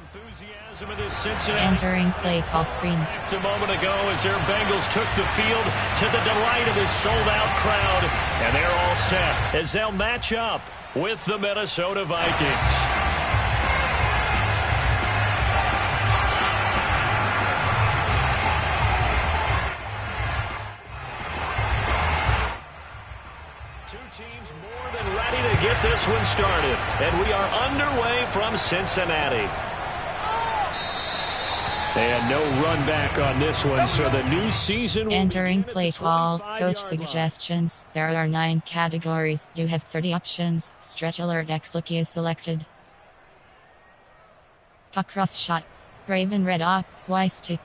Enthusiasm in this Cincinnati. Entering play call screen. A moment ago as their Bengals took the field to the delight of this sold-out crowd. And they're all set as they'll match up with the Minnesota Vikings. Two teams more than ready to get this one started. And we are underway from Cincinnati. And no run back on this one, so the new season. Entering play call, coach suggestions. There are 9 categories. You have 30 options. Stretch alert X looky is selected. Puck cross shot. Raven red op, Y stick.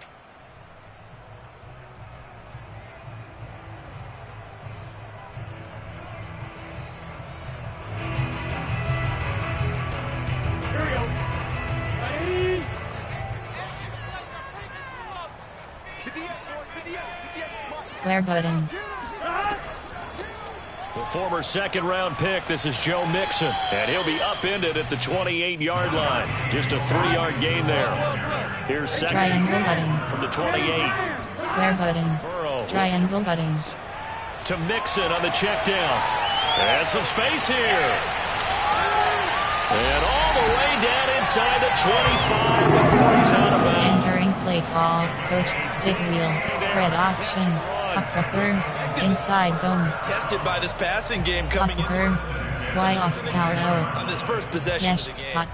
Square button. The former second-round pick, this is Joe Mixon, and he'll be upended at the 28-yard line. Just a 3-yard gain there. Here's second Triangle button. from the 28. Square button. Burrow Triangle button. to Mixon on the check down. And some space here. And all the way down inside the 25 before he's out of bounds. Entering play call, coach dig wheel, red option, puck crossers, inside zone, Tested by this passing game coming in crossers, Y off power out, on this first possession dash of the game. spot.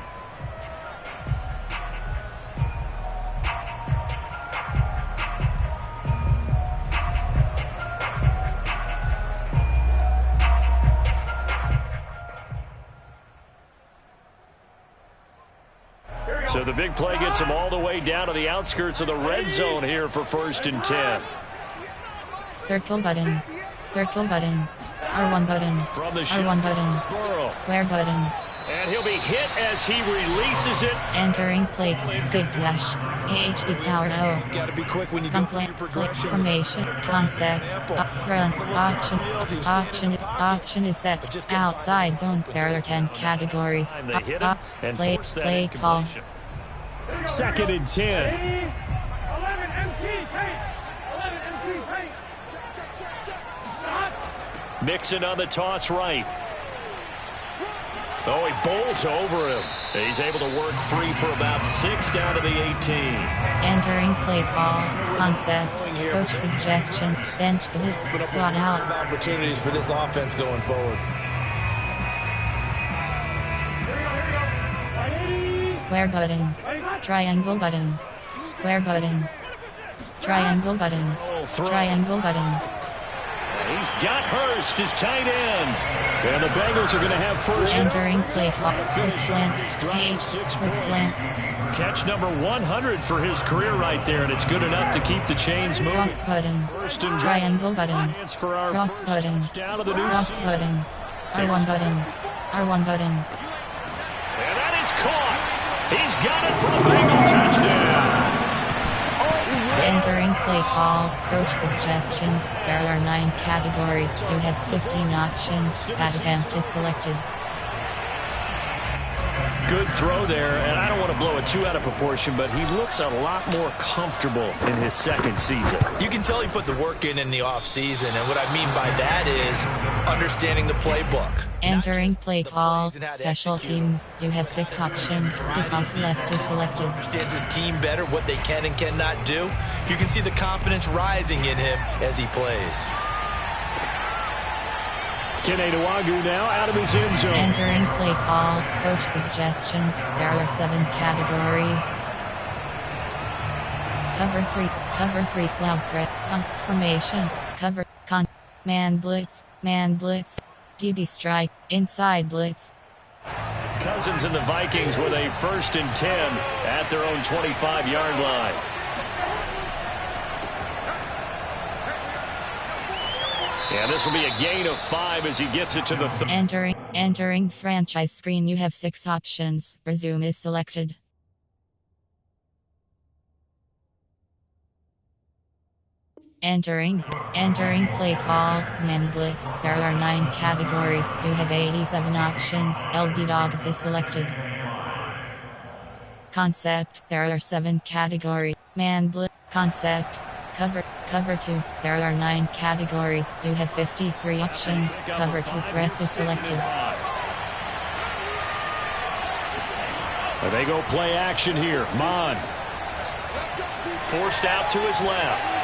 So the big play gets him all the way down to the outskirts of the red zone here for 1st and 10. Circle button, R1 button, From the R1 button, Burrow. square button. And he'll be hit as he releases it. Entering play, big smash, AHD power O. Got to be quick when you go through your Complete progression. formation, concept, run, option is set, outside zone. There are 10 categories. They hit him and Play, force that play call. incompletion. 2nd and 10. Mixon on the toss right. Oh, he bowls over him. He's able to work free for about 6 down to the 18. Entering play call, concept, coach suggestion, bench pivot, slot out. Opportunities for this offense going forward. Square button, triangle button, square button, triangle button, triangle button. He's got Hurst, his tight end. And the Bengals are going to have first. Entering play call, quick slants, quick slants. Catch number 100 for his career right there, and it's good enough to keep the chains moving. Cross button, First and triangle button, chance for our cross first button, touchdown of the new cross season. button, R1 button, R1 button. And that is caught. He's got it for a Bengal touchdown. Entering play call, coach suggestions. There are 9 categories. You have 15 options. That attempt is selected. Good throw there, and I don't want to blow it too out of proportion, but he looks a lot more comfortable in his 2nd season. You can tell he put the work in the offseason, and what I mean by that is understanding the playbook. Entering play call, special teams. You have 6 options. Kickoff left is selected. Understands his team better, what they can and cannot do. You can see the confidence rising in him as he plays. Kene Nwagu now out of his end zone. Entering play call, coach suggestions. There are 7 categories. Cover 3 cloud prep, formation, cover, man blitz, DB strike, inside blitz. Cousins and the Vikings with a 1st and 10 at their own 25-yard line. And this will be a gain of 5 as he gets it to the Entering franchise screen. You have 6 options. Resume is selected. Entering play call, men blitz. There are 9 categories. You have 87 options. LB dogs is selected. Concept, there are 7 categories. Man blitz. Concept. Cover 2, there are 9 categories. You have 53 options. Cover 2 press is selected. They go play action here. Mon. Forced out to his left.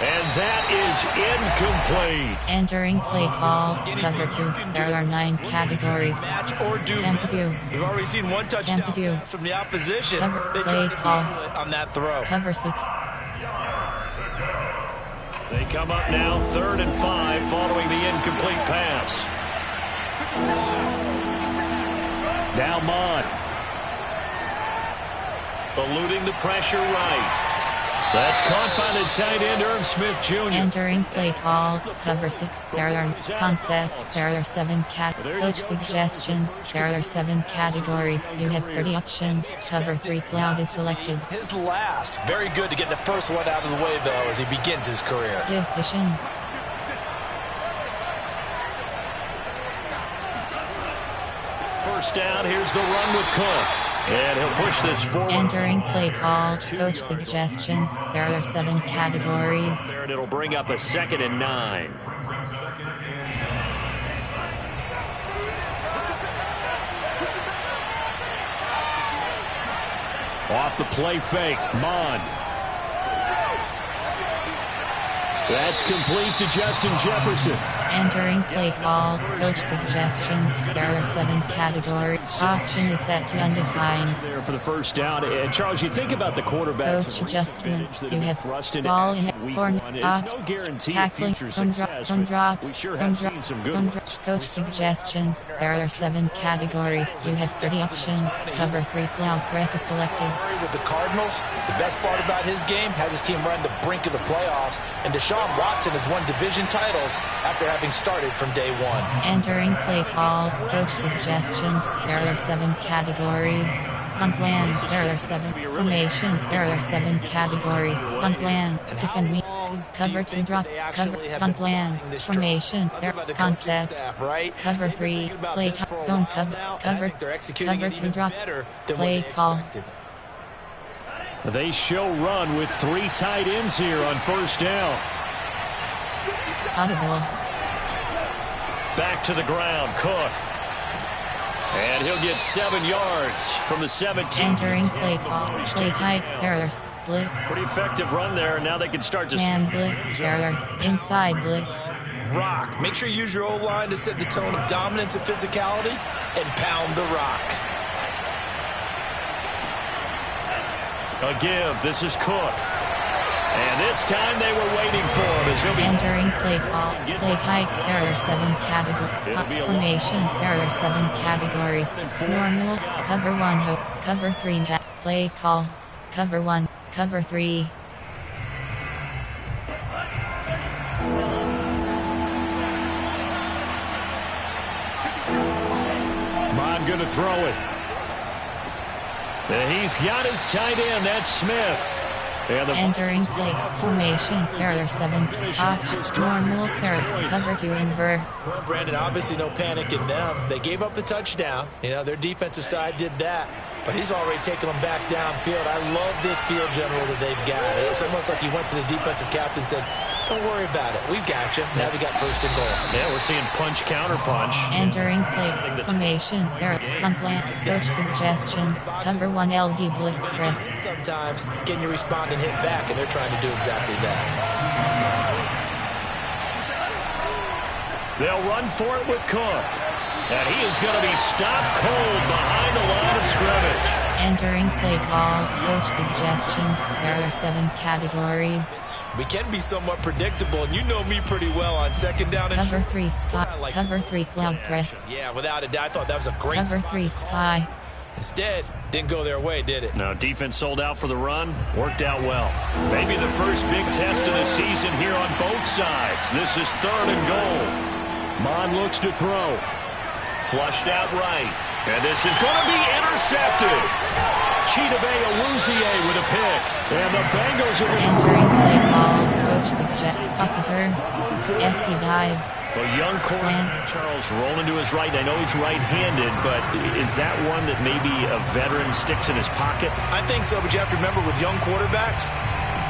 And that is incomplete. Entering play call. Cover 2, there are 9 categories. Match or do. We've already seen one touchdown from the opposition. They play call on that throw. Cover 6. They come up now 3rd and 5 following the incomplete pass. Now Mon. Eluding the pressure right. That's caught by the tight end, Irv Smith Jr. Entering play call, cover 6, there are concept, there are 7 coach suggestions, there are 7 categories, you have 30 options, cover 3 cloud is selected. His last, very good to get the first one out of the way though as he begins his career. Division. First down, here's the run with Cook. And he'll push this forward. Entering play call, coach suggestions. There are 7 categories. And it'll bring up a 2nd and 9. Off the play fake, Mon. That's complete to Justin Jefferson. Entering play call, coach suggestions. There are 7 categories. Option is set to undefined. There for the first down. And Charles, you think about the quarterbacks. Coach adjustments. You have ball in corner, tackling, drops. Coach suggestions. There are 7 categories. You have 30 options. Cover 3 cloud press is selected. With the Cardinals, the best part about his game has his team run the brink of the playoffs, and Deshaun Watson has won division titles after having started from day 1. Entering play call, coach suggestions. There are 7 categories. Plan. There are 7 formation. There are 7 categories. Plan. Defend me. Cover 2 drop. Cover. Plan. Formation. There. Concept. Cover 3. Play zone cover. Cover 2 drop. Play call. They show run with 3 tight ends here on first down. Audible. Back to the ground, Cook. And he'll get 7 yards from the 17. Entering play call. Play tight. There are blitz. Pretty effective run there. Now they can start to... Man blitz. There are inside blitz. Rock. Make sure you use your O-line to set the tone of dominance and physicality and pound the rock. A give. This is Cook. And this time they were waiting for him as he'll be... Entering play call. Play tight. There are 7 categories. Formation. There are 7 categories. Normal. Cover 1. Cover 3. Play call. Cover 1. Cover 3. Mon going to throw it. And he's got his tight end. That's Smith. Entering play formation. There are 7 options. Normal. There. Cover 2 invert. Well, Brandon, obviously no panic in them. They gave up the touchdown. You know, their defensive side did that. But he's already taken them back downfield. I love this field general that they've got. It's almost like he went to the defensive captain and said, don't worry about it. We've got you. Now we got first and goal. Yeah, we're seeing punch, counter punch. Entering play formation. There are plan. Coach suggestions. Cover 1 LB blitz press. Sometimes can you respond and hit back, and they're trying to do exactly that. They'll run for it with Cook. And he is going to be stopped cold behind the line of scrimmage. Entering play call, coach suggestions. There are 7 categories. We can be somewhat predictable, and you know me pretty well on second down. And cover 3 sky. Cover 3 cloud press. Yeah, without a doubt, I thought that was a great cover 3 sky. Instead, didn't go their way, did it? No, defense sold out for the run. Worked out well. Maybe the first big test of the season here on both sides. This is 3rd and goal. Mon looks to throw. Flushed out right. And this is going to be intercepted. Chidobe Awuzie with a pick. And the Bengals are going to... Entering play call. Coach suggests processors. FB dive. Well, young quarterback Charles rolling to his right. I know he's right-handed, but is that one that maybe a veteran sticks in his pocket? I think so, but you have to remember with young quarterbacks,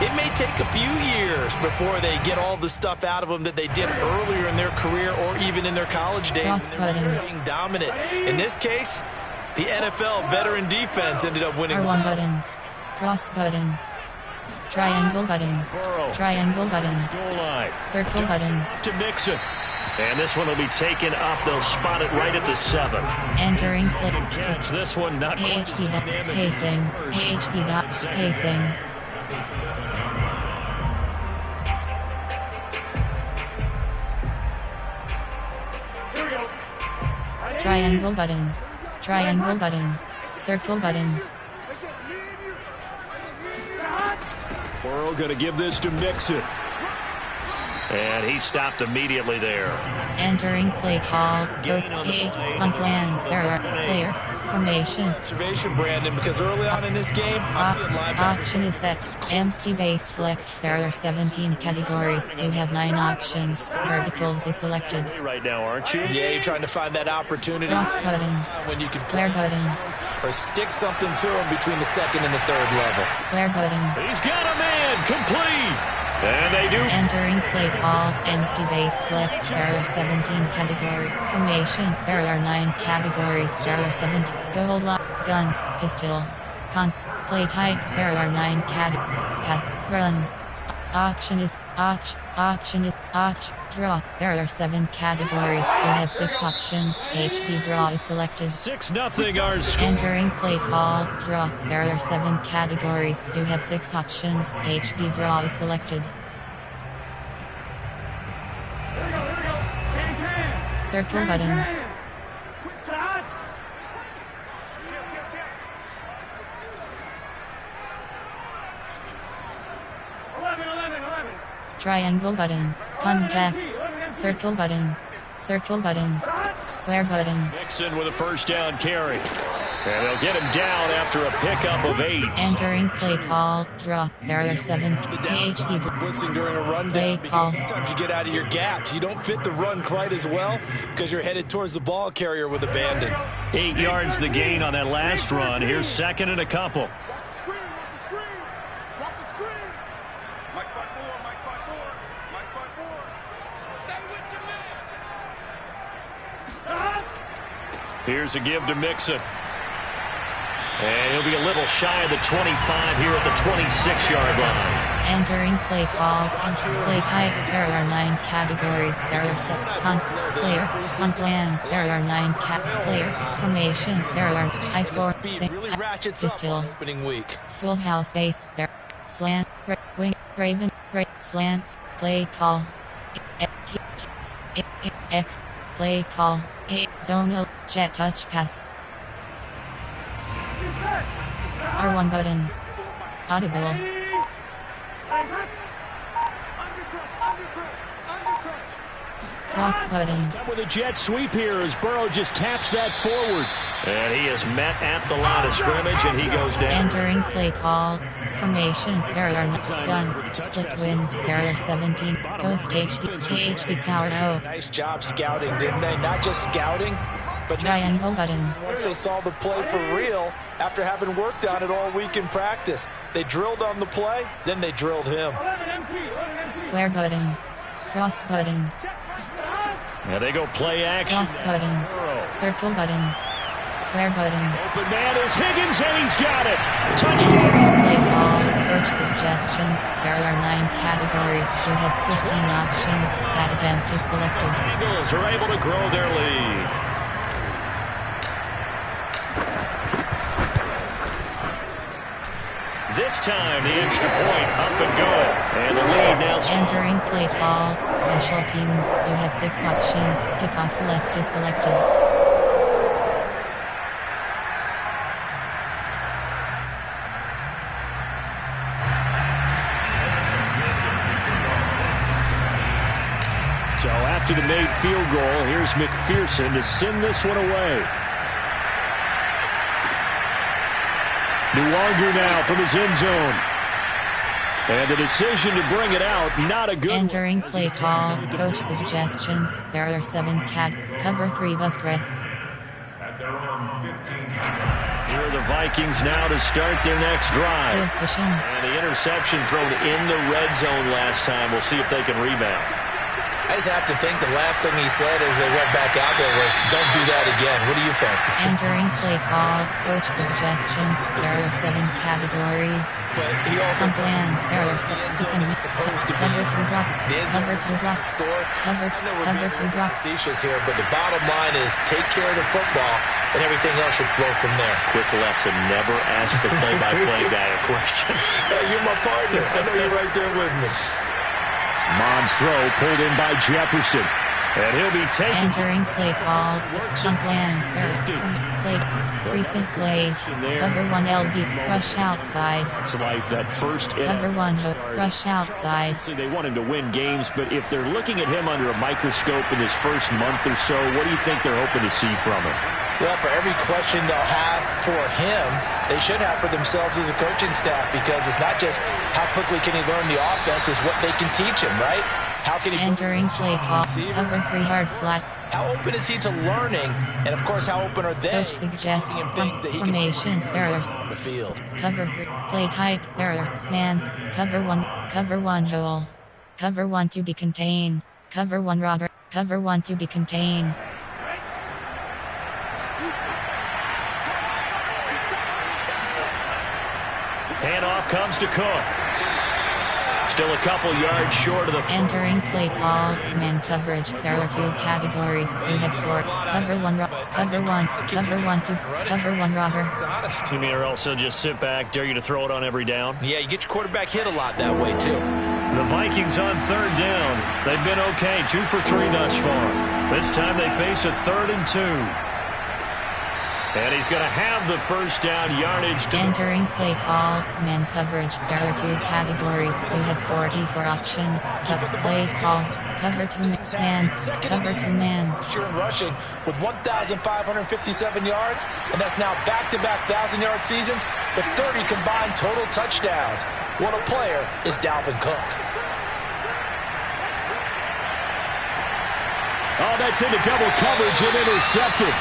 it may take a few years before they get all the stuff out of them that they did earlier in their career or even in their college days when they were being dominant. In this case, the NFL veteran defense ended up winning. R1 button. Cross button. Triangle button. Triangle button. Goal line. Circle button. To Mixon. And this one will be taken up. They'll spot it right at the 7. Entering click stick. This one not AHD dot spacing. AHD dot spacing. Triangle button. Triangle button. Circle button. Burrow going to give this to Mixon. And he stopped immediately there. Entering play call. Coach on plan. There are player formation. Observation, Brandon, because early on in this game, I'm seeing linebackers. Option is set. Empty base flex. There are 17 categories. You have 9 options. Verticals is selected. Right now, aren't you? Yeah, you're trying to find that opportunity. Cross button. When you can Square button. Or stick something to him between the 2nd and the 3rd level. Square button. He's got a man. Complete. And they do. Entering play call. Empty base flex. There are 17 category. Formation. There are 9 categories. There are 17. Goal line. Gun. Pistol. Cons. Play type. There are 9 pass. Run. Option is option is draw. There are 7 categories. You have 6 options. HB draw is selected. 6-0 our score. Entering play call. Draw. There are 7 categories. You have 6 options. HB draw is selected. Circle button. Triangle button. Come back. Circle button. Circle button. Square button. Mixon with a first down carry. And they'll get him down after a pickup of 8. Entering play call. Draw. There are 7 PHP. Blitzing during a run Play down call. because sometimes you get out of your gaps. You don't fit the run quite as well because you're headed towards the ball carrier with abandon. 8 yards the gain on that last run. Here's 2nd and a couple. Here's a give to Mixon. And he'll be a little shy of the 25 here at the 26-yard line. Entering play call. Play type. There are 9 categories. There are 7 player. On plan. There are 9 player. Formation. There are I4. Really ratchets up Pistol. opening week. Full house base. There. Slant. Wing. Raven. Slants. Play call. X. Play call. Zonal. Jet touch pass. R1 button. Audible. Cross button. With a jet sweep here as Burrow just taps that forward. And he is met at the line of scrimmage, and he goes down. Entering play call. Formation. There are gun. Split wins. There are 17. Ghost HB power O. Nice job scouting, didn't they? Not just scouting, but Triangle button. once they saw the play for real, after having worked on it all week in practice, they drilled on the play, then they drilled him. Square button. Cross button. And they go play action. Cross button. Circle button. Square button. Open man is Higgins, and he's got it. Entering Touchdown. play call. Coach suggestions. There are 9 categories. You have 15 options. Attempt is selected. Eagles are able to grow their lead. This time, the extra point up and good. And the lead now stands. Entering play call. Special teams. You have 6 options. Kickoff left is selected. So after the made field goal, here's McPherson to send this one away. Nuwanger now from his end zone. And the decision to bring it out, not a good Entering one. play call, coach suggestions. There are 7 cover 3 bus press. Here are the Vikings now to start their next drive. Good cushion. And the interception thrown in the red zone last time. We'll see if they can rebound. I just have to think the last thing he said as they went back out there was, don't do that again. What do you think? Entering play call, coach suggestions. There are 7 categories. But he also plan. There are 7. supposed to be Cover 2 drop. Cover 2 drop. Score. Cover 2 drop. Facetious here, but the bottom line is take care of the football, and everything else should flow from there. Quick lesson, never ask the play-by-play guy a question. Hey, you're my partner. I know you're right there with me. Mon's throw pulled in by Jefferson. And he'll be taken. Entering play call. Plan. Play. Recent plays. Cover 1 LB. Rush outside. It's life that first. Cover 1 hook. Rush outside. They want him to win games, but if they're looking at him under a microscope in his first month or so, what do you think they're hoping to see from him? Well, for every question they'll have for him, they should have for themselves as a coaching staff, because it's not just how quickly can he learn the offense, it's what they can teach him, right? How can he entering play call, cover 3 hard flat. How open is he to learning? And of course, how open are they? Coach suggests formation, errors. The field. Cover 3, play tight, error, man, cover 1 hole. Cover 1 to be contained. Cover 1 robber, cover 1 to be contained. Handoff comes to Cook. Still a couple yards short of the... Entering play call, man coverage. There are 2 categories. We have 4. Cover 1, cover 1, cover 1 robber. You mean or else he'll just sit back, dare you to throw it on every down? Yeah, you get your quarterback hit a lot that way, too. The Vikings on 3rd down. They've been okay, 2 for 3 thus far. This time they face a 3rd and 2. And he's going to have the first down yardage. Entering play call, man coverage. There are 2 categories. We have 44 options. Play call, cover 2 man, cover 2 man. Sure, rushing with 1,557 yards, and that's now back-to-back 1,000-yard seasons with 30 combined total touchdowns. What a player is Dalvin Cook. Oh, that's into double coverage and intercepted.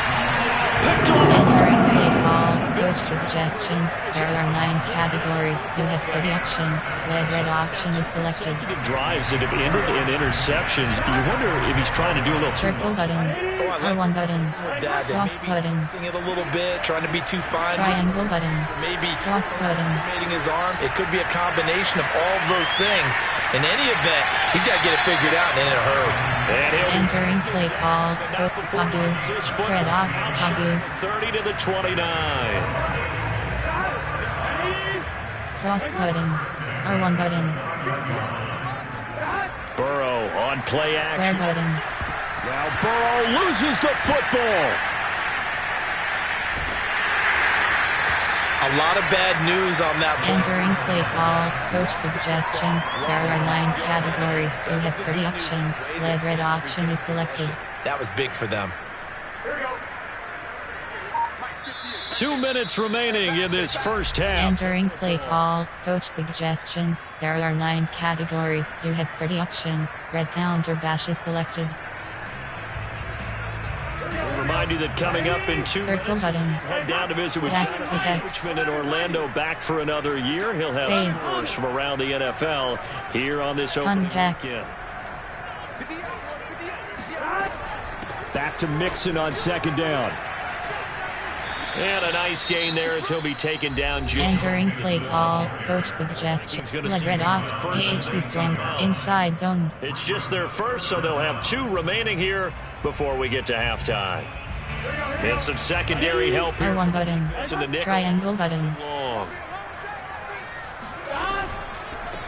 Entering play call, coach suggestions. There are 9 categories. You have 30 options. Red option is selected. Drives that have ended in interceptions. You wonder if he's trying to do a little... Circle button. R1 button. Cross button. It a little bit, trying to be too fine. Triangle button. Maybe cross button. His arm. It could be a combination of all of those things. In any event, he's got to get it figured out and in a hurry. Entering play call, Padu, spread off, Padu. 30 to the 29. Cross button, R1 button. Burrow on play action. Square button. Now Burrow loses the football. A lot of bad news on that. Entering play call, coach suggestions. There are 9 categories. You have 30 options. Red option is selected. That was big for them. 2 minutes remaining in this first half. Entering play call, coach suggestions. There are 9 categories. You have 30 options. Red counter bash is selected. Remind you that coming up in 2 circle minutes, button. head down to visit with Richmond and Orlando back for another year. He'll have scores from around the NFL here on this opening weekend. Back to Mixon on 2nd down. And a nice gain there as he'll be taken down. Entering play call, coach suggestions. Red off, PhD slam, inside zone. It's just their first, so they'll have 2 remaining here before we get to halftime. And some secondary help here. R1 button, triangle button.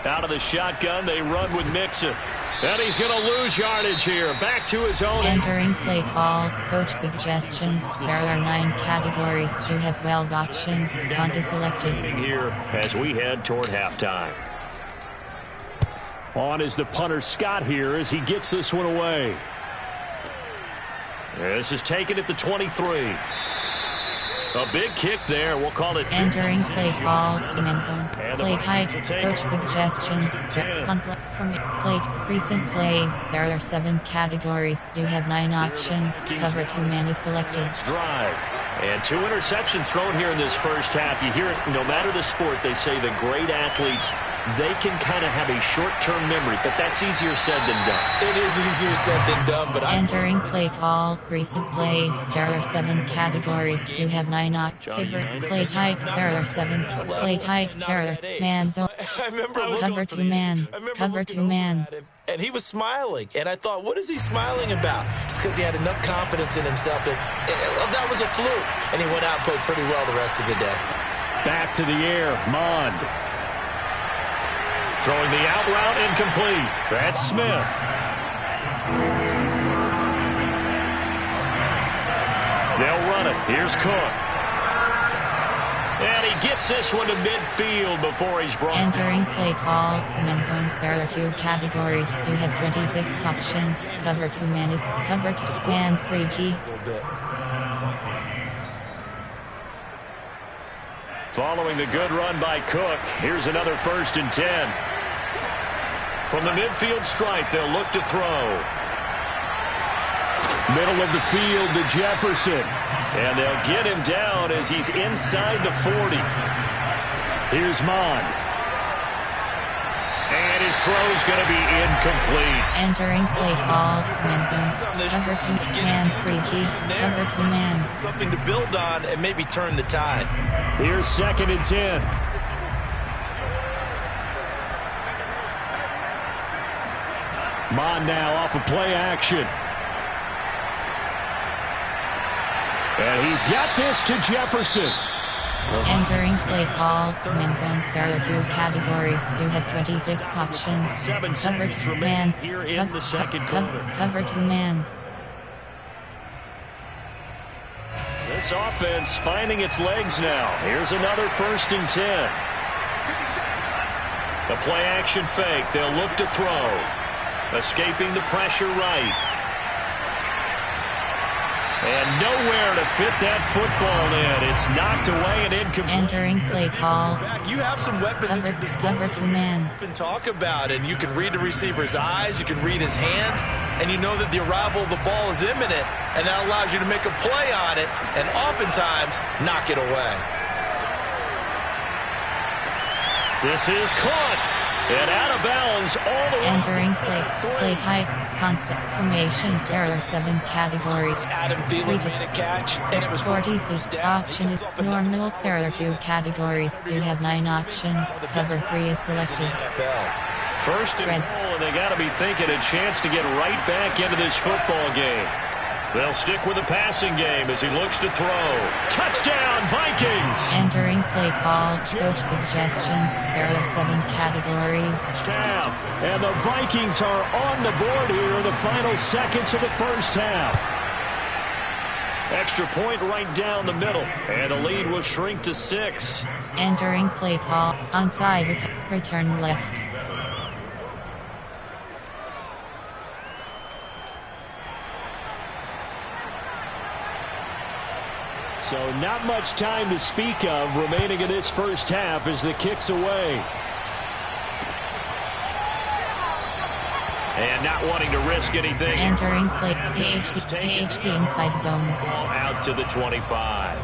Out of the shotgun, they run with Mixon. And he's going to lose yardage here. Back to his own. Entering play call, coach suggestions. There are 9 categories. You have 12 options. Punt is selected. Here as we head toward halftime. On is the punter Scott here as he gets this one away. This is taken at the 23. A big kick there. We'll call it. Entering play call, end zone. And the Play Vikings type, will take coach it. suggestions. From plate, recent plays. There are 7 categories. You have 9 options. Cover 2 man is selected. Next drive. And 2 interceptions thrown here in this first half. You hear it, no matter the sport, they say the great athletes, they can kind of have a short-term memory, but that's easier said than done. It is easier said than done, but Entering play call, recent plays. There are 7 categories. You have 9 options. Play type. There are 7. Play type. There are man zone. I remember Cover 2 man. Cover 2 man. And he was smiling, and I thought, what is he smiling about? It's because he had enough confidence in himself that that was a fluke, and he went out and played pretty well the rest of the day. Back to the air, Mond. Throwing the out route incomplete. That's Smith. They'll run it. Here's Cook. And he gets this one to midfield before he's brought. Entering play call, end zone. There are 2 categories. You have 26 options. Cover 2 man. Cover 2 man 3 key. Following the good run by Cook, here's another 1st and 10. From the midfield stripe, they'll look to throw. Middle of the field to Jefferson. And they'll get him down as he's inside the 40. Here's Mond. And his throw's going to be incomplete. Entering play call, end zone. Cover 2 man 3 key. Cover 2 man. Something to build on and maybe turn the tide. Here's 2nd and 10. Mond now off of play action. And he's got this to Jefferson. Entering play call, end zone. There are 2 categories. You have 26 options. 7 Cover seconds 2 remaining man. here in the second quarter. Cover 2 man. This offense finding its legs now. Here's another 1st and 10. The play action fake. They'll look to throw. Escaping the pressure right. And nowhere to fit that football in. It's knocked away and incomplete. Entering play call. You have some weapons at your disposal. Cover 2 man. You can talk about it, and you can read the receiver's eyes, you can read his hands, and you know that the arrival of the ball is imminent, and that allows you to make a play on it, and oftentimes knock it away. This is caught. And out of bounds all the way. Entering play type, concept, formation. There are 7 categories. Adam Thielen made a catch, and it was 46. Option is normal. There are 2 categories. You have 9 options. Cover 3 is selected. 1st and goal, and they got to be thinking a chance to get right back into this football game. They'll stick with the passing game as he looks to throw. Touchdown, Vikings! Entering play call, coach suggestions. There are 7 categories. Half, and the Vikings are on the board here in the final seconds of the first half. Extra point right down the middle, and the lead will shrink to 6. Entering play call, onside return left. So not much time to speak of remaining in this first half as the kick's away. And not wanting to risk anything. Entering play AHP inside zone. Ball out to the 25.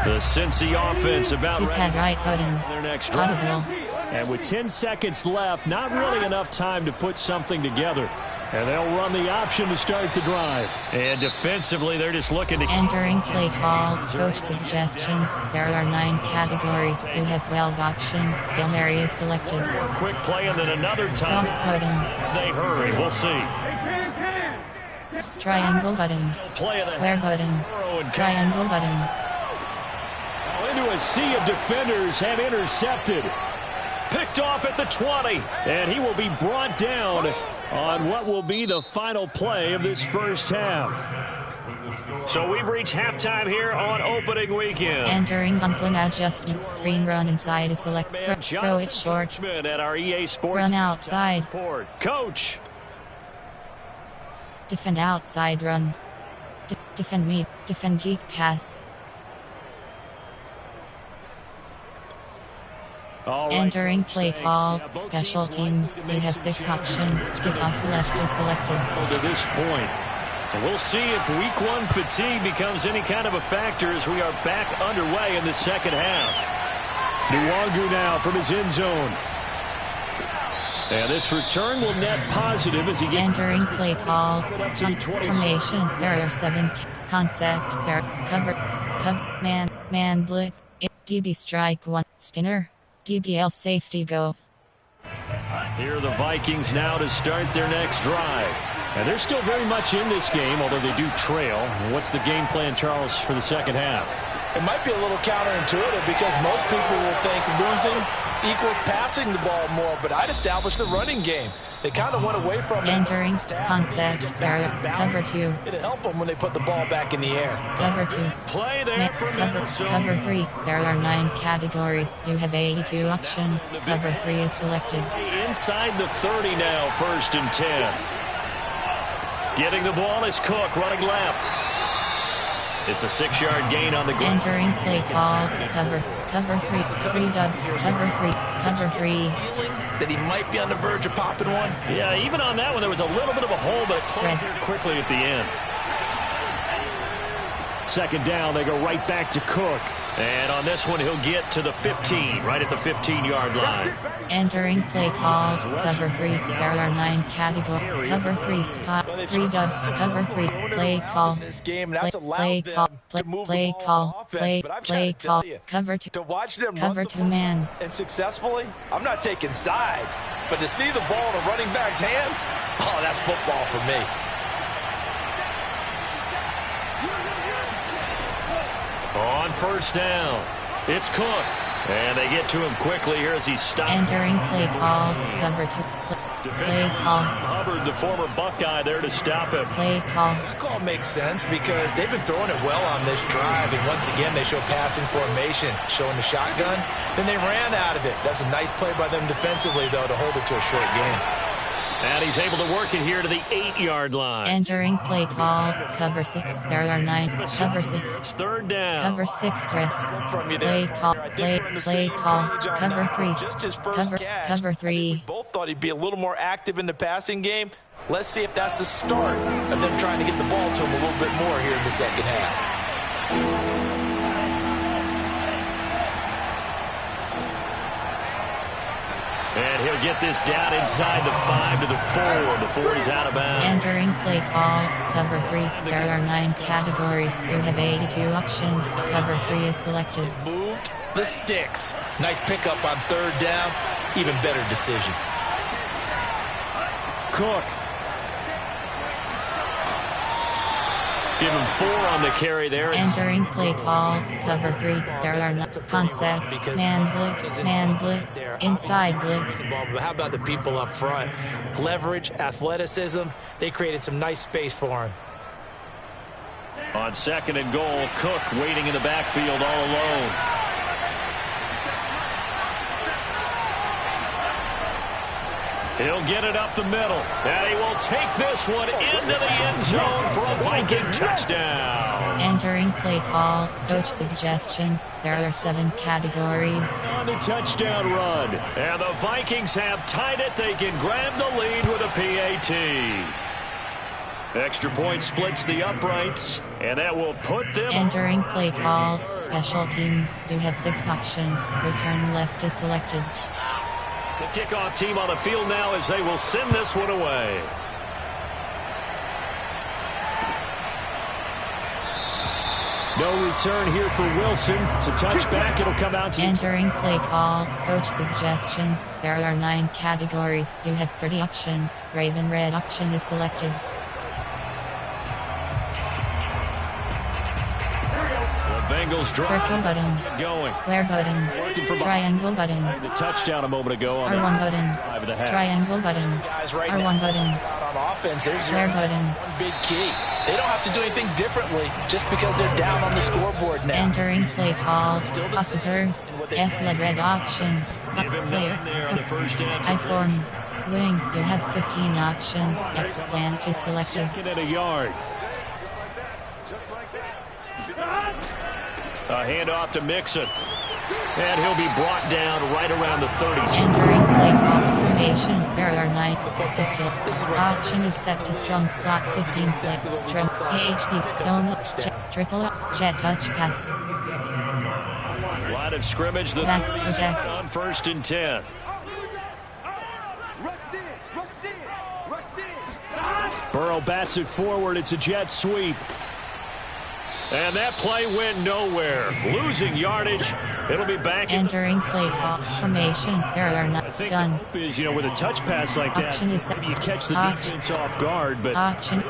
The Cincy offense about ready. Head right button. Their next drive. Audible. And with 10 seconds left, not really enough time to put something together. And they'll run the option to start the drive. And defensively, they're just looking to... Entering play call, coach suggestions. There are 9 categories. You have 12 options. Film area selected. One more quick play and then another time. Cross button. If they hurry, we'll see. Triangle button. Square button. Triangle button. Into a sea of defenders have intercepted. Picked off at the 20. And he will be brought down on what will be the final play of this first half. So we've reached halftime here on opening weekend. Entering Conklin adjustments. Screen run inside a select. Throw it short. At our EA Sports Run outside. Coach. Defend outside run. Defend me. Defend geek pass. All right, Entering Coach, play thanks. call. Yeah, both Special teams teams. like to You make have some 6 options. changes. Kickoff left is selected. To this point. And we'll see if week 1 fatigue becomes any kind of a factor as we are back underway in the second half. Nwangu now from his end zone. And this return will net positive as he gets... Entering play call. Up to the 20. Formation. There are 7 concept. There cover man blitz. DB strike 1 spinner. DBL safety go. Here are the Vikings now to start their next drive. And they're still very much in this game, although they do trail. What's the game plan, Charles, for the second half? It might be a little counterintuitive because most people will think losing equals passing the ball more, but I'd establish the running game. They kind of went away from it. Entering concept. There cover 2. It'll help them when they put the ball back in the air. Cover 2. Play there from Cover 3. There are 9 categories. You have 82 options. Cover 3 is selected. Inside the 30 now, 1st and 10. Getting the ball is Cook, running left. It's a 6-yard gain on the ground. Entering play call. Cover 3. 3 dubs. Cover 3. Cover 3. That he might be on the verge of popping one. Yeah, even on that one, there was a little bit of a hole, but it closed here quickly at the end. 2nd down, they go right back to Cook. And on this one, he'll get to the 15, right at the 15-yard line. Entering play call. Cover 3. There are 9 categories. Cover 3 spot. 3 dubs. Cover 3. Play call. Play call. Play call. Play call. Cover 2. To watch them Cover 2 man. and successfully, I'm not taking sides, but to see the ball in a running back's hands, oh, that's football for me. On 1st down, it's Cook. And they get to him quickly here as he stops. Entering play call. Cover 2. Play call. Hubbard, the former Buckeye, there to stop him. Play call. That call makes sense because they've been throwing it well on this drive, and once again they show passing formation, showing the shotgun. Then they ran out of it. That's a nice play by them defensively, though, to hold it to a short gain. And he's able to work it here to the 8-yard line. Entering play call. Cover 6. There are 9. Cover 6. It's 3rd down. Cover 6 press. From you there. Play call. Play call. Cover 3. Just his first catch. Cover 3. We both thought he'd be a little more active in the passing game. Let's see if that's the start of them trying to get the ball to him a little bit more here in the second half. And he'll get this down inside the 5 to the 4. The 4 is out of bounds. Entering play call. Cover 3. There are 9 categories. You have 82 options. Cover 3 is selected. Moved the sticks. Nice pickup on 3rd down. Even better decision. Cook. Give him 4 on the carry there. Entering play call. Cover 3. There are no concept. Man blitz. Inside blitz. But how about the people up front? Leverage, athleticism. They created some nice space for him. On 2nd and goal, Cook waiting in the backfield all alone. He'll get it up the middle, and he will take this one into the end zone for a Viking touchdown. Entering play call. Coach suggestions. There are 7 categories. On the touchdown run, and the Vikings have tied it. They can grab the lead with a PAT. Extra point splits the uprights, and that will put them... Entering play call. Special teams. You have 6 options. Return left is selected. The kickoff team on the field now as they will send this one away. No return here for Wilson. It's a touchback. It'll come out to... Entering play call. Coach suggestions. There are 9 categories. You have 30 options. Raven red option is selected. Bengals drive. Circle button. Going. Square button. Triangle button. The touchdown a moment ago on R1 button. 5 and a half. Triangle button. R1 button. On offense, there's Square button. one big key. They don't have to do anything differently just because they're down on the scoreboard now. Entering play call. Officers. F-led red option. Give him Player. nothing there on the first down. I form. Wing. You have 15 options. X slant is selected. 2nd and a yard. A handoff to Mixon. And he'll be brought down right around the 30s. Entering play call formation. Error 9. Pistol. Option is set to strong slot 15 play. Strong AHD. Zone. Triple. Jet touch pass. Line of scrimmage. The 30s on 1st and 10. Burrow bats it forward. It's a jet sweep. And that play went nowhere. Losing yardage. It'll be back. Entering play call formation. Error 9. Gun. Is, with a touch pass like that, maybe you catch the defense off guard, but option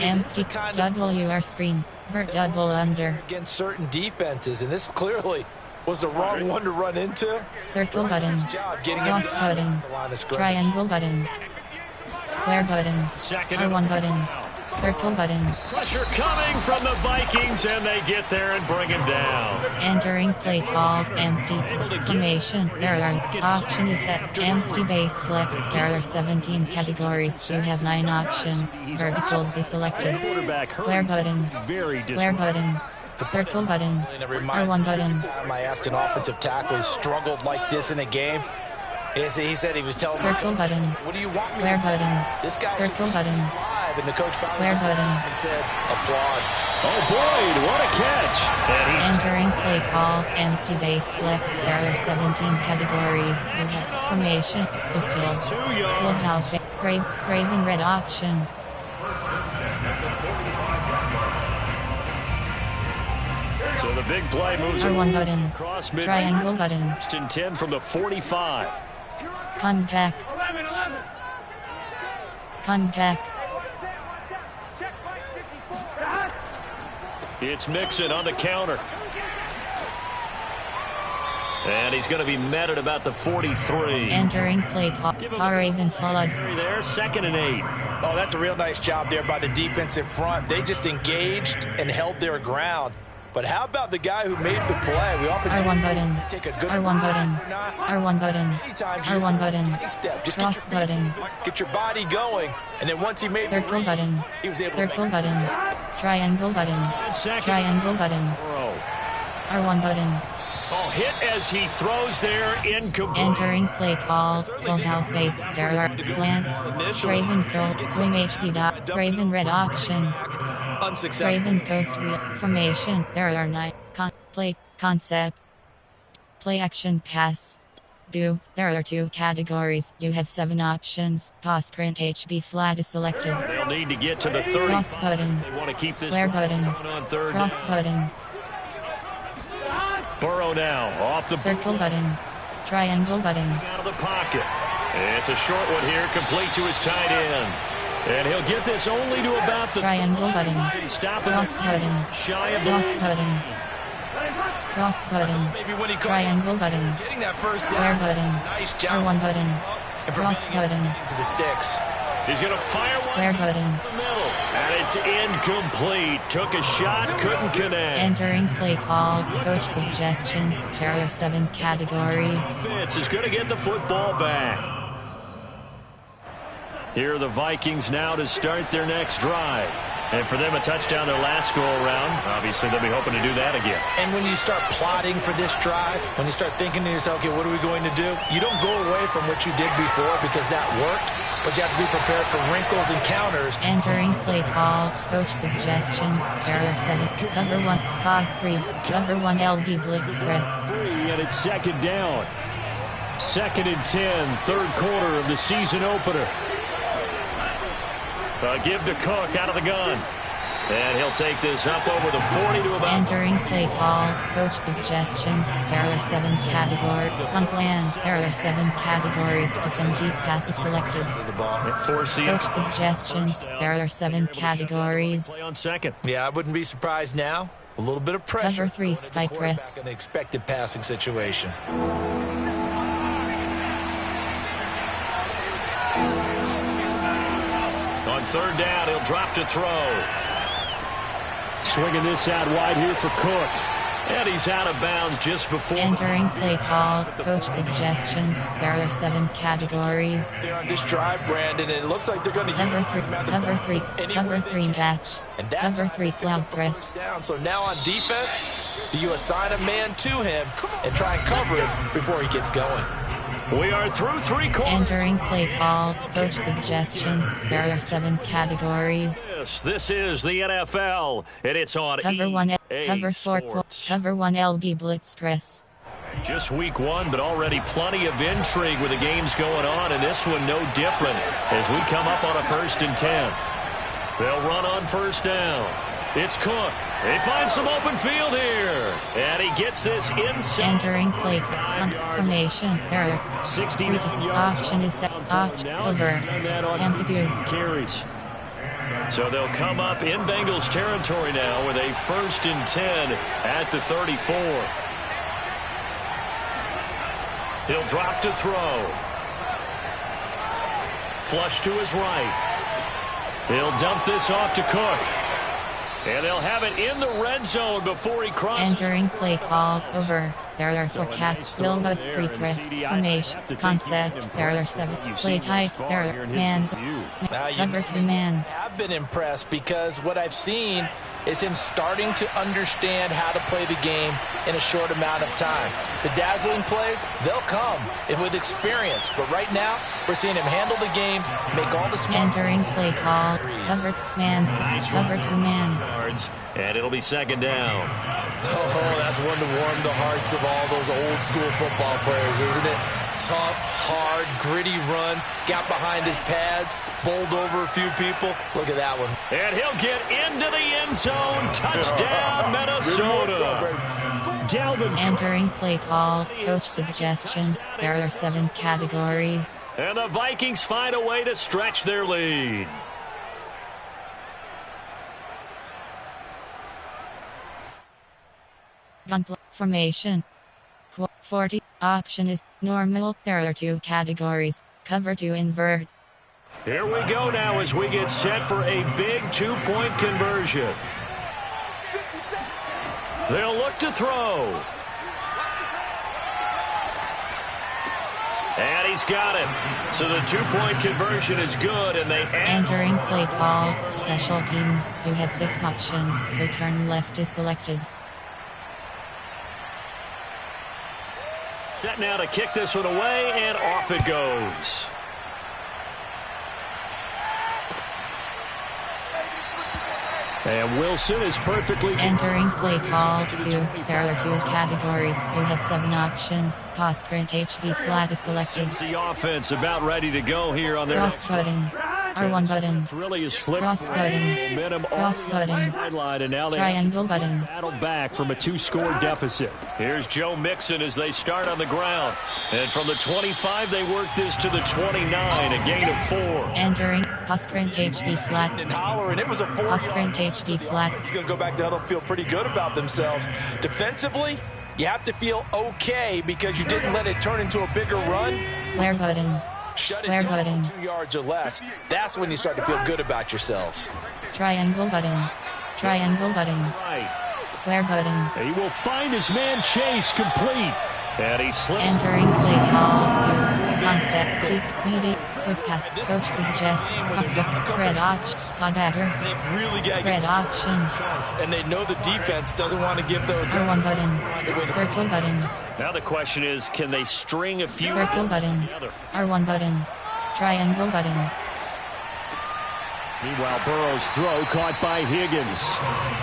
empty WR screen. Vert double under. Against certain defenses, and this clearly was the wrong one to run into. Circle button. Cross button. Triangle button. Square button. R1 button. Circle button. Pressure coming from the Vikings, and they get there and bring him down. Entering play call, empty. Formation, error. Option is set, empty base flex. There are 17 categories. You have 9 options. Verticals is selected. Square button. Square button. Circle button. R1 button. I asked an offensive tackle who struggled like this in a game. He said he was telling circle me, button. What do you want Square me? button. This guy circle button. And the coach square button. And said, applaud. Oh, Boyd, what a catch. And entering play call, empty base flex. There are 17 categories. You have formation, pistol, full house, craving red option. So the big play moves R1 button. Across Triangle button. 1st and 10 from the 45. Contact. Contact. It's Mixon on the counter. And he's going to be met at about the 43. Entering play call. Raven followed. There, 2nd and 8. Oh, that's a real nice job there by the defensive front. They just engaged and held their ground. But how about the guy who made the play? We often R1 button. Take a good R1 button. R1 button. R1 button. Just cross button. Get your body going. And then once he made circle the button. He was able circle to button. Triangle button. Triangle button. R1 button. Oh, hit as he throws there, incomplete. Entering play call, full house base, there are slants, Raven curl, wing HP dot, Raven red option, Raven post wheel, formation, there are 9, play, concept, play action pass, do, there are 2 categories, you have 7 options, pass print HB flat is selected. They'll need to get to the 30. Cross button, they want to keep square this button, on 3rd. cross button. Burrow now, off the circle button, triangle button. Out of the pocket. It's a short one here, complete to his tight end. And he'll get this only to about the triangle button. Cross button. Shy of cross button. Cross button. Triangle button. Square button. R1 button. Cross button. To the sticks. He's going to fire square one button. In the middle. And it's incomplete. Took a shot, couldn't connect. Entering play call, coach suggestions. There are 7 categories. Fitz is going to get the football back. Here are the Vikings now to start their next drive. And for them, a touchdown their last go-around. Obviously, they'll be hoping to do that again. And when you start plotting for this drive, when you start thinking to yourself, okay, what are we going to do? You don't go away from what you did before because that worked, but you have to be prepared for wrinkles and counters. Entering play call, coach suggestions. There are 7. Cover 1, COG 3. Cover 1 LB Blitz Press. 3, and it's 2nd down. 2nd and 10, 3rd quarter of the season opener. Give to Cook out of the gun. And he'll take this up over the 40 to about... Entering play call, coach suggestions. There are 7 categories. On plan, there are 7 categories. Defend deep passes selected. Coach suggestions. There are 7 categories. Play on 2nd. Yeah, I wouldn't be surprised now. A little bit of pressure. Cover 3 spy press. An expected passing situation. On 3rd down, he'll drop to throw. Swinging this out wide here for Cook. And he's out of bounds just before. Entering play call. Coach suggestions. There are 7 categories. They're on this drive, Brandon, and it looks like they're going to Cover 3 match. Cover 3 cloud press. So now on defense, do you assign a man to him and try and cover it before he gets going? We are through 3 quarters. Entering play call. Coach suggestions. There are 7 categories. This is the NFL, and it's on Cover 1, cover 4, Sports. cover 1 LB blitz press. Just week 1, but already plenty of intrigue with the games going on, and this one no different as we come up on a 1st and 10. They'll run on 1st down. It's Cook. They find some open field here. And he gets this inside. Entering play formation. There are 69 yards. Option is set. Option over. Tampa Bay. Carries. So they'll come up in Bengals territory now with a 1st and 10 at the 34. He'll drop to throw. Flush to his right. He'll dump this off to Cook. And they'll have it in the red zone before he crosses. Entering play call. Over. There are 4 cats. Will but 3 press. Formation. Concept. There are 7. Play tight. There are mans. Cover 2 man. I've been impressed because what I've seen is him starting to understand how to play the game in a short amount of time. The dazzling plays, they'll come with experience. But right now, we're seeing him handle the game, make all the smart. Entering play call. Cover man. Cover 2 man. And it'll be 2nd down. Oh, that's one to warm the hearts of all those old school football players, isn't it? Tough, hard, gritty run, got behind his pads, bowled over a few people. Look at that one. And he'll get into the end zone. Touchdown, Minnesota. Dalvin. Entering play call. Coach suggestions. There are 7 categories. And the Vikings find a way to stretch their lead. Gunpla formation. 40. Option is normal. There are 2 categories. Cover 2 invert. Here we go now as we get set for a big 2-point conversion. They'll look to throw. And he's got it. So the 2-point conversion is good, and they Entering play call. Special teams. You have 6 options. Return left is selected. Set now to kick this one away, and off it goes. And Wilson is perfectly... Entering play call. There are 2 categories. You have 7 options. Pass print HD flat is selected. Since the offense about ready to go here on their... Cross button. R1 button. Really is flipped. Cross button. Cross button. And now they Triangle button. battle back from a 2-score deficit. Here's Joe Mixon as they start on the ground. And from the 25, they work this to the 29, a gain of 4. Entering. Pass print HD flat. And hollering, it was a 4. Pass print HD flat. It's going to go back to huddle, feel pretty good about themselves. Defensively, you have to feel okay because you didn't let it turn into a bigger run. Square button. Shut Square it down button. 2 yards or less. That's when you start to feel good about yourselves. Triangle button. Triangle button. Right. Square button. He will find his man Chase complete. And he slips. Entering play call. Concept. Keep media. Quick path. Coach suggest. Spread option. Contactor. They've really got to Spread get option. chunks, and they know the defense doesn't want to give those. R1 button. Circle button. Now the question is, can they string a few Circle button. together? R1 button. Triangle button. Meanwhile, Burrow's throw caught by Higgins.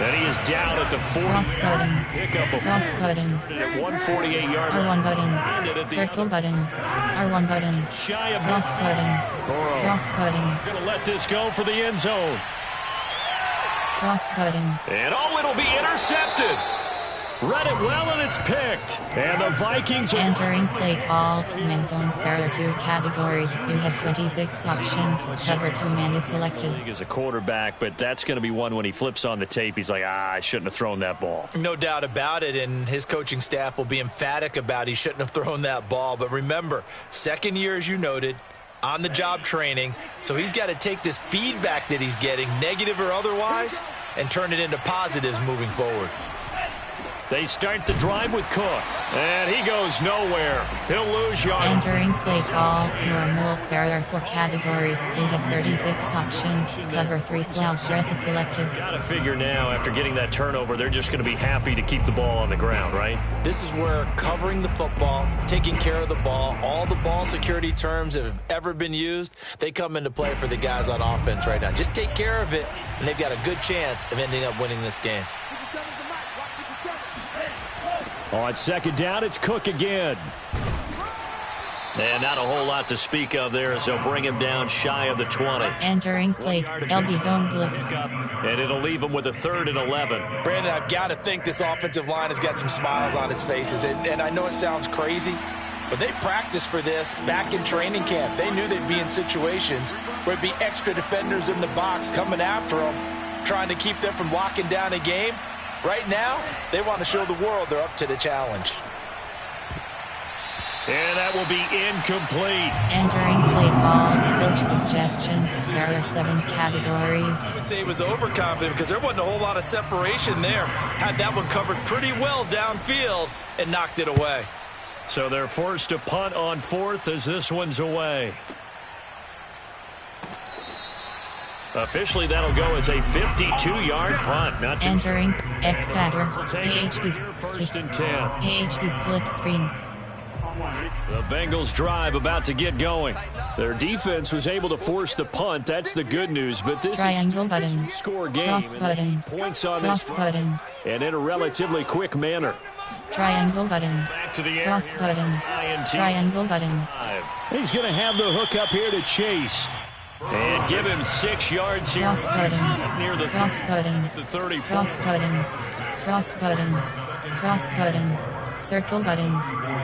And he is down at the 40. Cross button. Pick up a Cross button. at 148-yard R1 button. Circle button. R1 button. Shy of Cross button. Burrow. Cross button. Going to let this go for the end zone. Cross button. And it'll be intercepted. Read it well, and it's picked. And the Vikings are... Entering play call. Man zone. There are 2 categories. You have 26 options. Cover 2 man is selected. As a quarterback, but that's going to be one when he flips on the tape. He's like, I shouldn't have thrown that ball. No doubt about it, and his coaching staff will be emphatic about he shouldn't have thrown that ball. But remember, 2nd year, as you noted, on-the-job training. So he's got to take this feedback that he's getting, negative or otherwise, and turn it into positives moving forward. They start the drive with Cook. And he goes nowhere. He'll lose yard. Entering play call, normal. There are 4 categories. You have 36 options. Cover 3 cloud press is selected. Got to figure now, after getting that turnover, they're just going to be happy to keep the ball on the ground, right? This is where covering the football, taking care of the ball, all the ball security terms that have ever been used, they come into play for the guys on offense right now. Just take care of it, and they've got a good chance of ending up winning this game. On second down, it's Cook again. And not a whole lot to speak of there, as they'll bring him down shy of the 20. Entering play, LB zone blitz. And it'll leave him with a 3rd and 11. Brandon, I've got to think this offensive line has got some smiles on its faces. And I know it sounds crazy, but they practiced for this back in training camp. They knew they'd be in situations where it'd be extra defenders in the box coming after them, trying to keep them from locking down a game. Right now, they want to show the world they're up to the challenge. And that will be incomplete. Entering play call, coach suggestions. There are 7 categories. I would say he was overconfident because there wasn't a whole lot of separation there. Had that one covered pretty well downfield and knocked it away. So they're forced to punt on 4th as this one's away. Officially, that'll go as a 52-yard punt. Not too Entering X factor. First and 10. AHB slip screen. The Bengals drive about to get going. Their defense was able to force the punt. That's the good news. But this Triangle is button. Score game. Cross button. Points on Cross this button. and in a relatively quick manner. Triangle button. Back to the air. Cross button. Triangle button. He's going to have the hook up here to Chase. And give him 6 yards here. Cross button. Near the Cross button. the 34. Cross button. Cross button. Cross button. Circle button.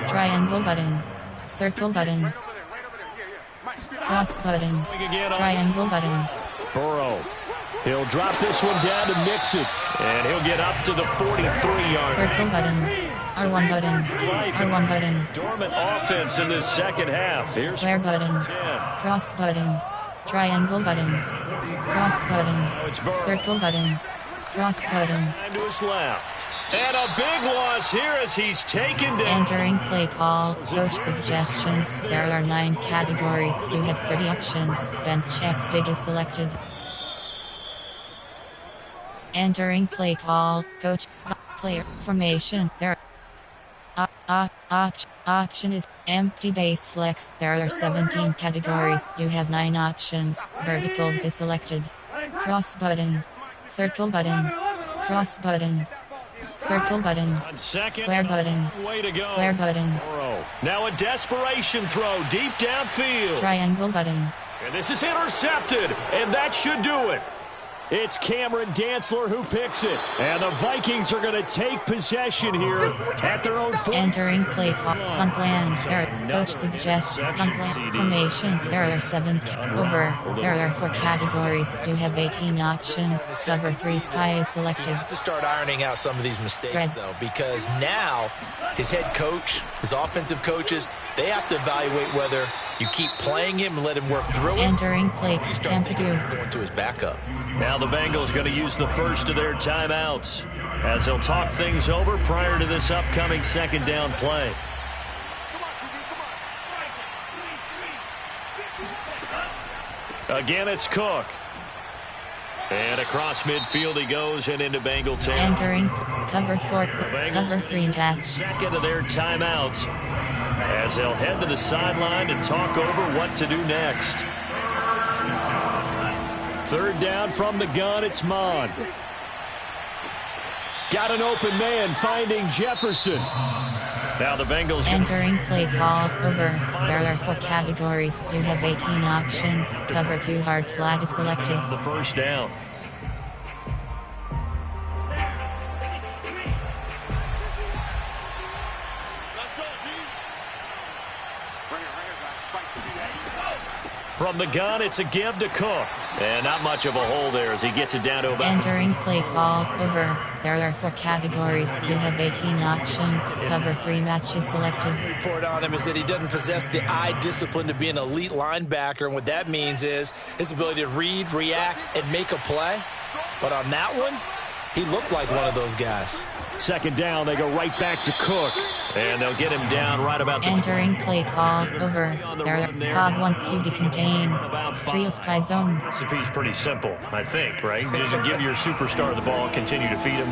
Triangle button. Circle button. Cross button. Triangle button. Burrow. He'll drop this one down to mix it. And he'll get up to the 43-yard. Circle button. R1 button. R1 button. Dormant offense in this second half. Here's Square button. Cross button. Triangle button. Cross button. Circle button. Cross button. Time to his left. And a big loss here as he's taken down. Entering play call, coach suggestions. There are 9 categories. You have 30 options. Bench exit is selected. Entering play call, coach, player formation. There option is empty base flex. There are 17 categories. You have 9 options. Verticals is selected. Cross button. Circle button. Cross button. Circle button. Square button. Square button. Now a desperation throw deep downfield. Triangle button. And this is intercepted, and that should do it. It's Cameron Dantzler who picks it. And the Vikings are going to take possession here at their own 40. Entering play call. On plan. Coach suggests on plan formation. There are 7 over. There are 4 categories. You have 18 options. Cover 3 sky is selected. He has to start ironing out some of these mistakes, though, because now his head coach, his offensive coaches, they have to evaluate whether you keep playing him and let him work through it. Entering play. Temperature. Going to his backup. Now the Bengals going to use the first of their timeouts as they'll talk things over prior to this upcoming second down play. Again, it's Cook. And across midfield he goes and into Bengal territory. Entering cover 4. Cover 3 backs. Second of their timeouts as they'll head to the sideline and talk over what to do next. Third down from the gun, it's Mon. Got an open man finding Jefferson. Now the Bengals entering play call over. There are 4 categories. You have 18 options. Cover 2 hard flag is selected. The first down. From the gun, it's a give to Cook. And not much of a hole there as he gets it down to about... Entering play call, over. There are 4 categories. You have 18 options. Cover 3 matches selected. The report on him is that he doesn't possess the eye discipline to be an elite linebacker. And what that means is his ability to read, react, and make a play. But on that one, he looked like one of those guys. Second down, they go right back to Cook. And they'll get him down right about the... Entering play call over. There, cog 1 QB contain. Trio sky zone. Recipe's pretty simple, I think, right? Just give your superstar the ball, continue to feed him.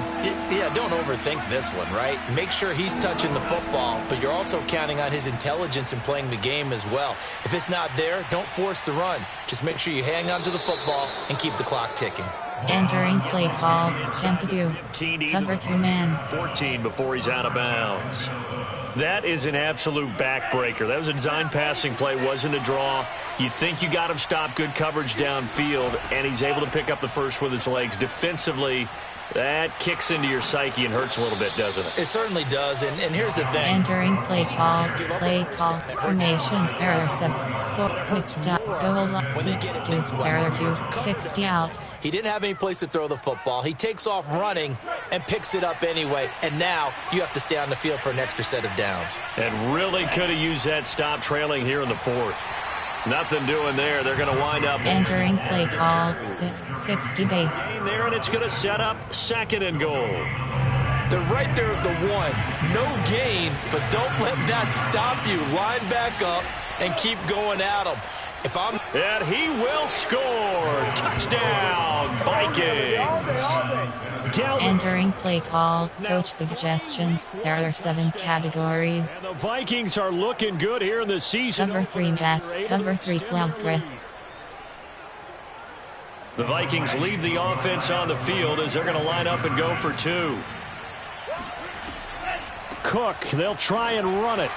Yeah, don't overthink this one, right? Make sure he's touching the football, but you're also counting on his intelligence in playing the game as well. If it's not there, don't force the run. Just make sure you hang on to the football and keep the clock ticking. Entering play call, Tampa 2. Cover 2 man. 14 before he's out of bounds. That is an absolute backbreaker. That was a design passing play, wasn't a draw. You think you got him stopped, good coverage downfield, and he's able to pick up the first with his legs. Defensively, that kicks into your psyche and hurts a little bit, doesn't it? It certainly does, and here's the thing. Entering play call, formation, error 7, 4, goal line, 6, 2, error 2, 60 out. He didn't have any place to throw the football. He takes off running and picks it up anyway, and now you have to stay on the field for an extra set of downs. And really could have used that stop trailing here in the fourth. Nothing doing there. They're going to wind up. Entering play call, 60 base. There, and it's going to set up second and goal. They're right there at the 1. No gain, but don't let that stop you. Line back up and keep going at them. And he will score. Touchdown, Vikings. Entering play call, coach suggestions. There are 7 categories. And the Vikings are looking good here in the season. Cover 3 back, cover 3 cloud press. The Vikings leave the offense on the field as they're going to line up and go for 2. Cook, they'll try and run it.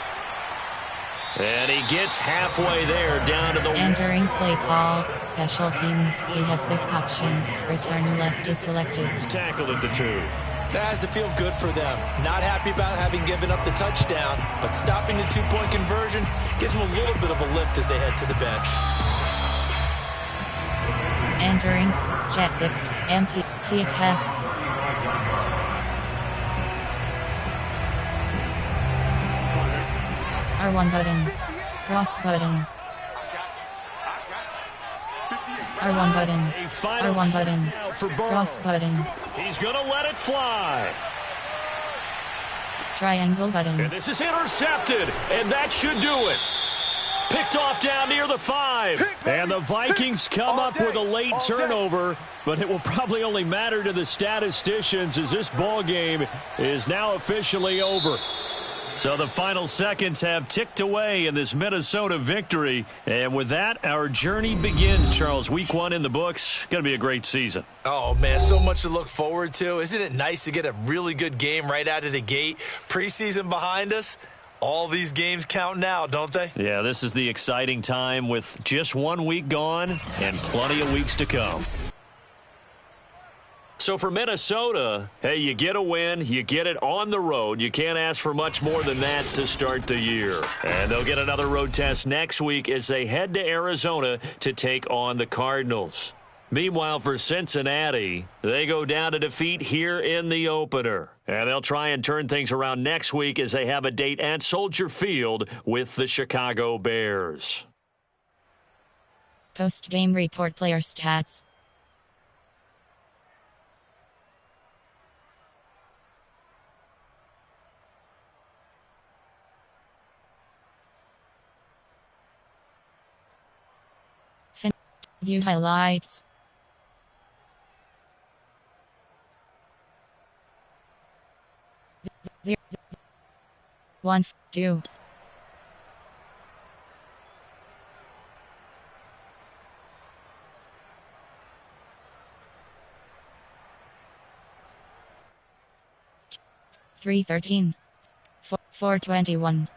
And he gets halfway there, down to the... Entering play call, special teams. You have 6 options. Return left is selected. He's tackled at the 2. That has to feel good for them. Not happy about having given up the touchdown, but stopping the 2-point conversion gives them a little bit of a lift as they head to the bench. Entering jet 6, empty T attack. R1 button. Cross button. R1 button. R1 button. Cross button. He's going to let it fly. Triangle button. And this is intercepted, and that should do it. Picked off down near the 5. And the Vikings come up with a late turnover, but it will probably only matter to the statisticians as this ball game is now officially over. So the final seconds have ticked away in this Minnesota victory. And with that, our journey begins, Charles. Week 1 in the books. Going to be a great season. Oh, man, so much to look forward to. Isn't it nice to get a really good game right out of the gate? Preseason behind us. All these games count now, don't they? Yeah, this is the exciting time with just 1 week gone and plenty of weeks to come. So for Minnesota, hey, you get a win, you get it on the road. You can't ask for much more than that to start the year. And they'll get another road test next week as they head to Arizona to take on the Cardinals. Meanwhile, for Cincinnati, they go down to defeat here in the opener. And they'll try and turn things around next week as they have a date at Soldier Field with the Chicago Bears. Post-game report player stats. View highlights. 1, 2. $3.13. 4.21.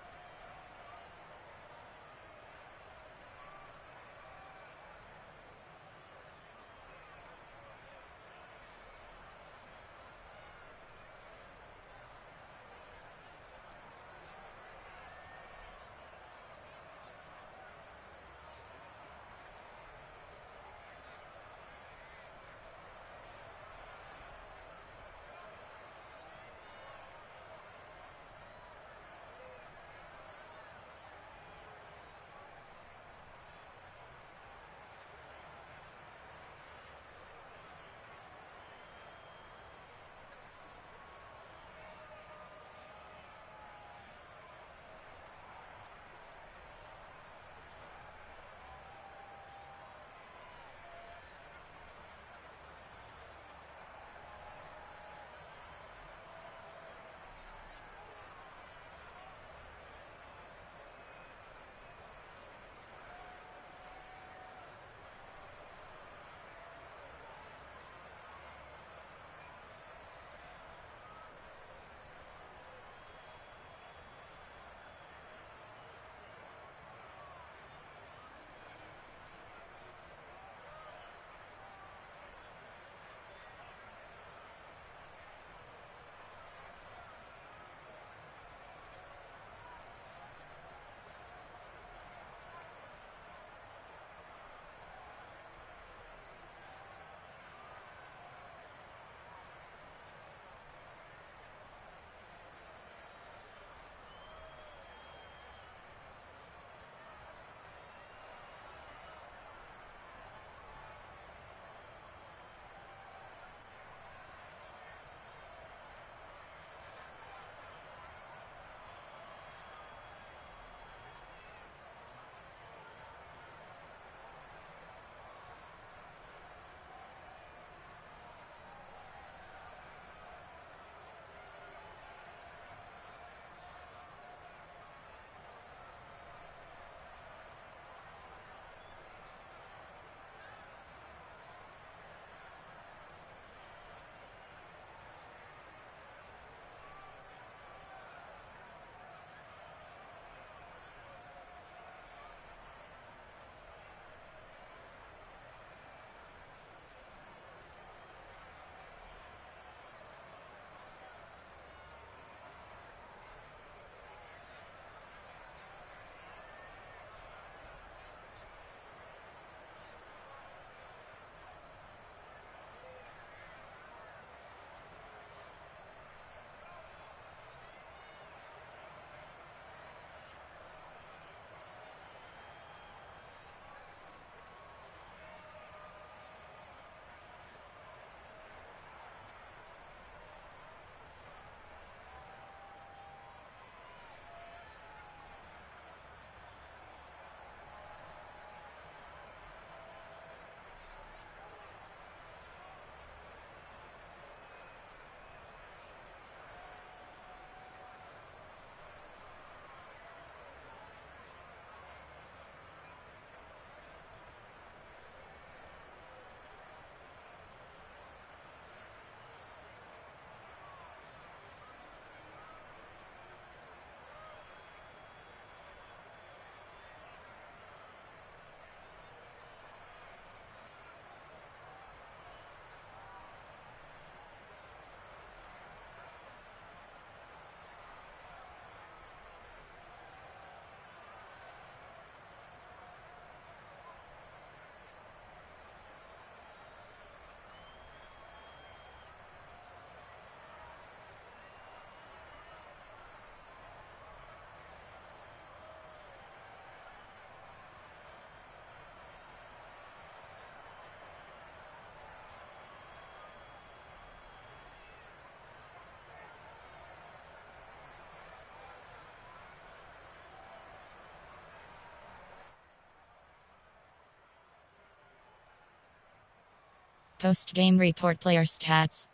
Post-game report player stats.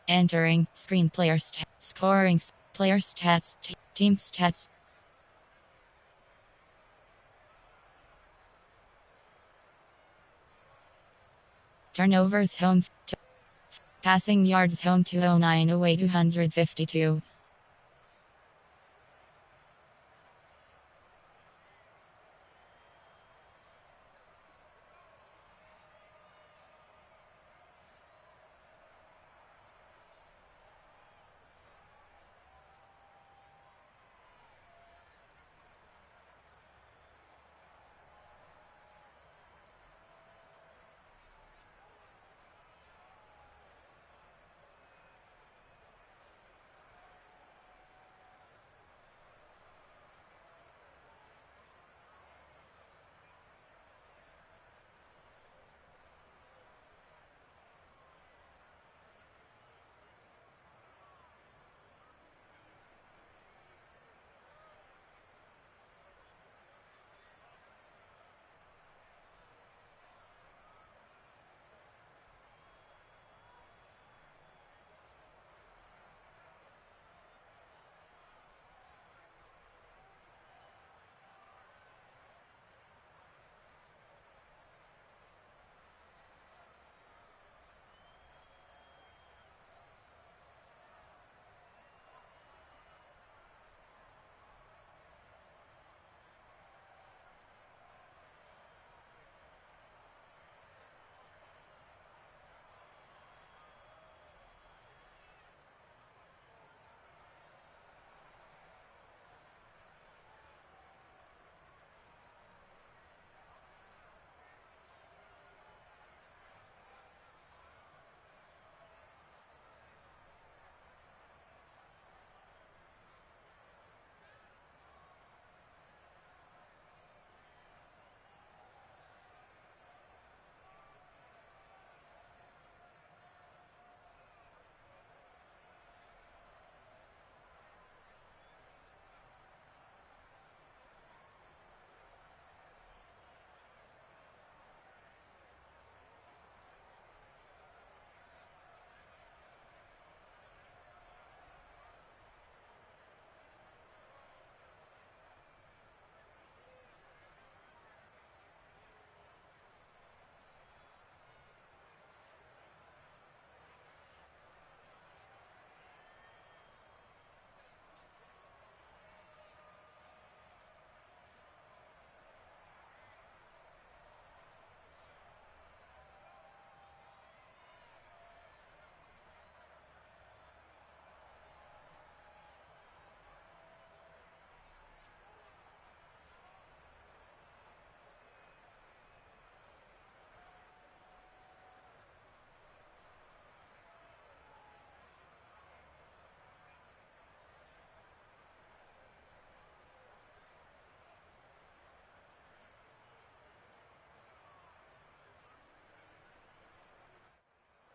Entering screen player scoring player stats team stats. Turnovers home passing yards home 209 away 252.